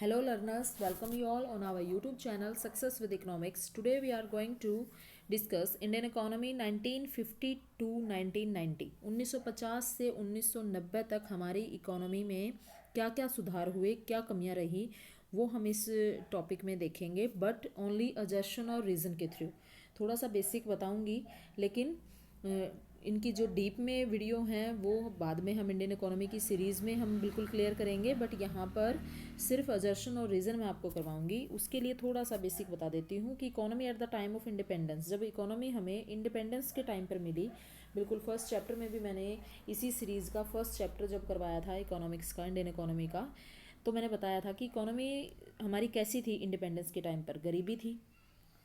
Hello learners, welcome you all on our YouTube channel Success with Economics. Today we are going to discuss Indian economy 1950 to 1990. 1950 से 1990 तक हमारी economy में क्या क्या सुधार हुए, क्या कमियां रही, वो हम इस टॉपिक में देखेंगे, बट ओनली अजर्शन और रीज़न के थ्रू। थोड़ा सा बेसिक बताऊंगी, लेकिन इनकी जो डीप में वीडियो हैं वो बाद में हम इंडियन इकोनॉमी की सीरीज़ में हम बिल्कुल क्लियर करेंगे, बट यहाँ पर सिर्फ अजर्शन और रीज़न मैं आपको करवाऊंगी। उसके लिए थोड़ा सा बेसिक बता देती हूँ कि economy at the time of independence, जब इकोनॉमी हमें इंडिपेंडेंस के टाइम पर मिली, बिल्कुल फर्स्ट चैप्टर में भी मैंने इसी सीरीज़ का फर्स्ट चैप्टर जब करवाया था इकोनॉमिक्स का, इंडियन इकोनॉमी का, तो मैंने बताया था कि इकोनॉमी हमारी कैसी थी इंडिपेंडेंस के टाइम पर। गरीबी थी,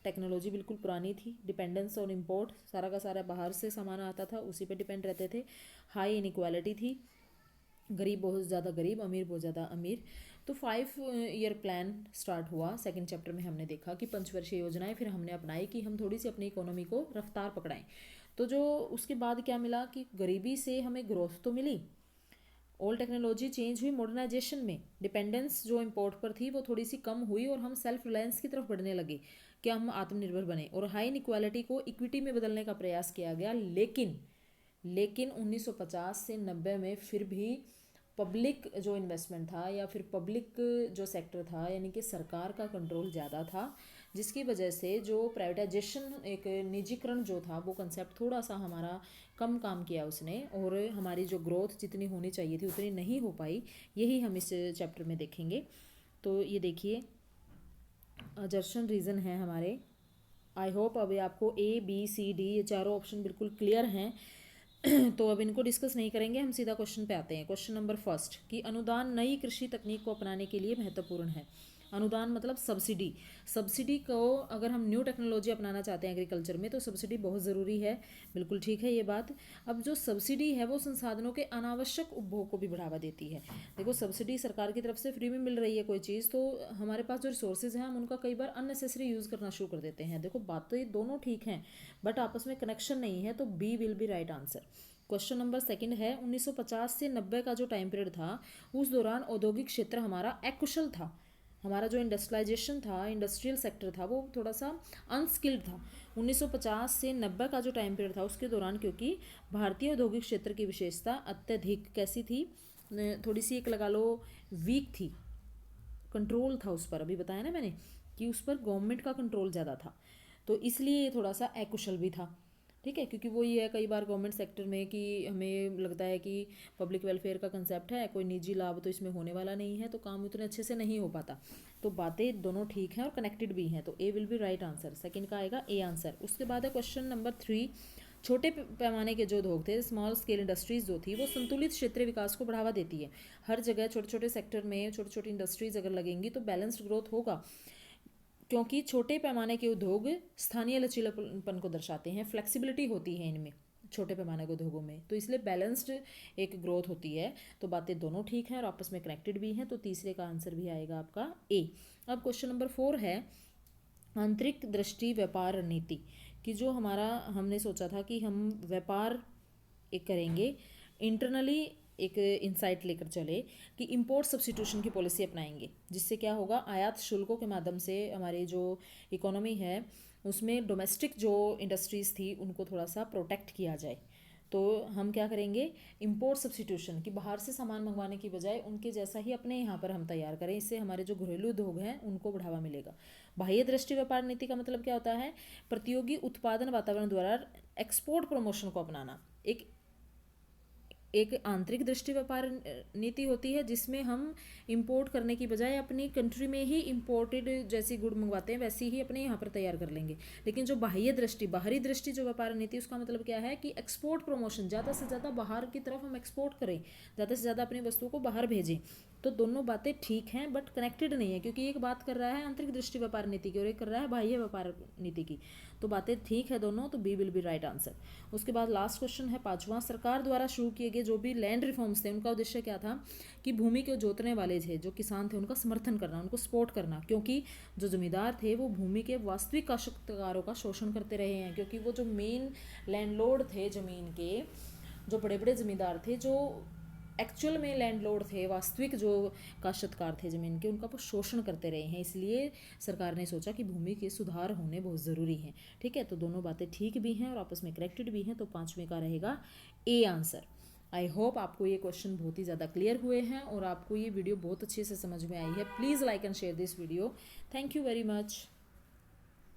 टेक्नोलॉजी बिल्कुल पुरानी थी, डिपेंडेंस ऑन इम्पोर्ट, सारा का सारा बाहर से सामान आता था, उसी पे डिपेंड रहते थे। हाई इनइक्वालिटी थी, गरीब बहुत ज़्यादा गरीब, अमीर बहुत ज़्यादा अमीर। तो 5 ईयर प्लान स्टार्ट हुआ। सेकंड चैप्टर में हमने देखा कि पंचवर्षीय योजनाएं फिर हमने अपनाई कि हम थोड़ी सी अपनी इकोनॉमी को रफ्तार पकड़ाएं। तो जो उसके बाद क्या मिला कि गरीबी से हमें ग्रोथ तो मिली, ओल्ड टेक्नोलॉजी चेंज हुई, मॉडर्नाइजेशन में डिपेंडेंस जो इम्पोर्ट पर थी वो थोड़ी सी कम हुई और हम सेल्फ रिलायंस की तरफ बढ़ने लगे कि हम आत्मनिर्भर बने, और हाई इनइक्वालिटी को इक्विटी में बदलने का प्रयास किया गया। लेकिन 1950 से 90 में फिर भी पब्लिक जो इन्वेस्टमेंट था या फिर पब्लिक जो सेक्टर था, यानी कि सरकार का कंट्रोल ज़्यादा था, जिसकी वजह से जो प्राइवेटाइजेशन, एक निजीकरण जो था, वो कंसेप्ट थोड़ा सा हमारा कम काम किया उसने, और हमारी जो ग्रोथ जितनी होनी चाहिए थी उतनी नहीं हो पाई। यही हम इस चैप्टर में देखेंगे। तो ये देखिए, अजर्शन रीज़न है हमारे। आई होप अभी आपको A, B, C, D ये चारों ऑप्शन बिल्कुल क्लियर हैं। तो अब इनको डिस्कस नहीं करेंगे, हम सीधा क्वेश्चन पे आते हैं। क्वेश्चन नंबर फर्स्ट कि अनुदान नई कृषि तकनीक को अपनाने के लिए महत्वपूर्ण है। अनुदान मतलब सब्सिडी। सब्सिडी को अगर हम न्यू टेक्नोलॉजी अपनाना चाहते हैं एग्रीकल्चर में तो सब्सिडी बहुत ज़रूरी है, बिल्कुल ठीक है ये बात। अब जो सब्सिडी है वो संसाधनों के अनावश्यक उपभोग को भी बढ़ावा देती है। देखो, सब्सिडी सरकार की तरफ से फ्री में मिल रही है कोई चीज़, तो हमारे पास जो रिसोर्सेज हैं हम उनका कई बार अननेसेसरी यूज़ करना शुरू कर देते हैं। देखो, बात तो ये दोनों ठीक हैं, बट आपस में कनेक्शन नहीं है, तो B will be right answer. Question number second है, 1950 से 90 का जो टाइम पीरियड था, उस दौरान औद्योगिक क्षेत्र हमारा अकुशल था। हमारा जो इंडस्ट्रियलाइजेशन था, इंडस्ट्रियल सेक्टर था, वो थोड़ा सा अनस्किल्ड था 1950 से 90 का जो टाइम पीरियड था उसके दौरान, क्योंकि भारतीय औद्योगिक क्षेत्र की विशेषता अत्यधिक कैसी थी, थोड़ी सी एक लगा लो वीक थी। कंट्रोल था उस पर, अभी बताया ना मैंने कि उस पर गवर्नमेंट का कंट्रोल ज़्यादा था, तो इसलिए ये थोड़ा सा अकुशल भी था। ठीक है, क्योंकि वो ये है कई बार गवर्नमेंट सेक्टर में कि हमें लगता है कि पब्लिक वेलफेयर का कंसेप्ट है, कोई निजी लाभ तो इसमें होने वाला नहीं है, तो काम उतने अच्छे से नहीं हो पाता। तो बातें दोनों ठीक हैं और कनेक्टेड भी हैं, तो A will be right answer. Second का आएगा ए आंसर। उसके बाद है क्वेश्चन नंबर 3, छोटे पैमाने के जो उद्योग थे, स्मॉल स्केल इंडस्ट्रीज जो थी, वो संतुलित क्षेत्रीय विकास को बढ़ावा देती है। हर जगह छोटे छोटे सेक्टर में छोटी छोटी इंडस्ट्रीज अगर लगेंगी तो बैलेंस्ड ग्रोथ होगा, क्योंकि छोटे पैमाने के उद्योग स्थानीय लचीलापन को दर्शाते हैं, फ्लेक्सिबिलिटी होती है इनमें छोटे पैमाने के उद्योगों में, तो इसलिए बैलेंस्ड एक ग्रोथ होती है। तो बातें दोनों ठीक हैं और आपस में कनेक्टेड भी हैं, तो तीसरे का आंसर भी आएगा आपका ए। अब क्वेश्चन नंबर 4 है, आंतरिक दृष्टि व्यापार रणनीति, कि जो हमारा हमने सोचा था कि हम व्यापार एक करेंगे, इंटरनली एक इंसाइट लेकर चले कि इंपोर्ट सब्सिट्यूशन की पॉलिसी अपनाएंगे, जिससे क्या होगा, आयात शुल्कों के माध्यम से हमारी जो इकोनॉमी है उसमें डोमेस्टिक जो इंडस्ट्रीज़ थी उनको थोड़ा सा प्रोटेक्ट किया जाए। तो हम क्या करेंगे, इंपोर्ट सब्सिट्यूशन, कि बाहर से सामान मंगवाने की बजाय उनके जैसा ही अपने यहाँ पर हम तैयार करें, इससे हमारे जो घरेलू उद्योग हैं उनको बढ़ावा मिलेगा। बाह्य दृष्टि व्यापार नीति का मतलब क्या होता है, प्रतियोगी उत्पादन वातावरण द्वारा एक्सपोर्ट प्रमोशन को अपनाना। एक आंतरिक दृष्टि व्यापार नीति होती है जिसमें हम इंपोर्ट करने की बजाय अपनी कंट्री में ही इंपोर्टेड जैसी गुड़ मंगवाते हैं वैसी ही अपने यहाँ पर तैयार कर लेंगे। लेकिन जो बाह्य दृष्टि, बाहरी दृष्टि जो व्यापार नीति, उसका मतलब क्या है कि एक्सपोर्ट प्रमोशन, ज़्यादा से ज़्यादा बाहर की तरफ हम एक्सपोर्ट करें, ज़्यादा से ज़्यादा अपनी वस्तुओं को बाहर भेजें। तो दोनों बातें ठीक हैं बट कनेक्टेड नहीं है, क्योंकि एक बात कर रहा है आंतरिक दृष्टि व्यापार नीति की और एक कर रहा है बाह्य व्यापार नीति की, तो बातें ठीक है दोनों, तो B will be right answer. उसके बाद लास्ट क्वेश्चन है 5वां, सरकार द्वारा शुरू किए गए जो भी लैंड रिफॉर्म्स थे उनका उद्देश्य क्या था, कि भूमि को जोतने वाले थे जो किसान थे उनका समर्थन करना, उनको सपोर्ट करना, क्योंकि जो जमींदार थे वो भूमि के वास्तविक काश्तकारों का शोषण करते रहे हैं, क्योंकि वो जो मेन लैंडलॉर्ड थे ज़मीन के, जो बड़े बड़े ज़मींदार थे, जो एक्चुअल में लैंडलॉर्ड थे, वास्तविक जो काश्तकार थे ज़मीन के, उनका वो शोषण करते रहे हैं। इसलिए सरकार ने सोचा कि भूमि के सुधार होने बहुत ज़रूरी हैं। ठीक है, तो दोनों बातें ठीक भी हैं और आपस में करेक्टेड भी हैं, तो 5वें का रहेगा ए आंसर। आई होप आपको ये क्वेश्चन बहुत ही ज़्यादा क्लियर हुए हैं और आपको ये वीडियो बहुत अच्छे से समझ में आई है। Please like and share this video. Thank you very much.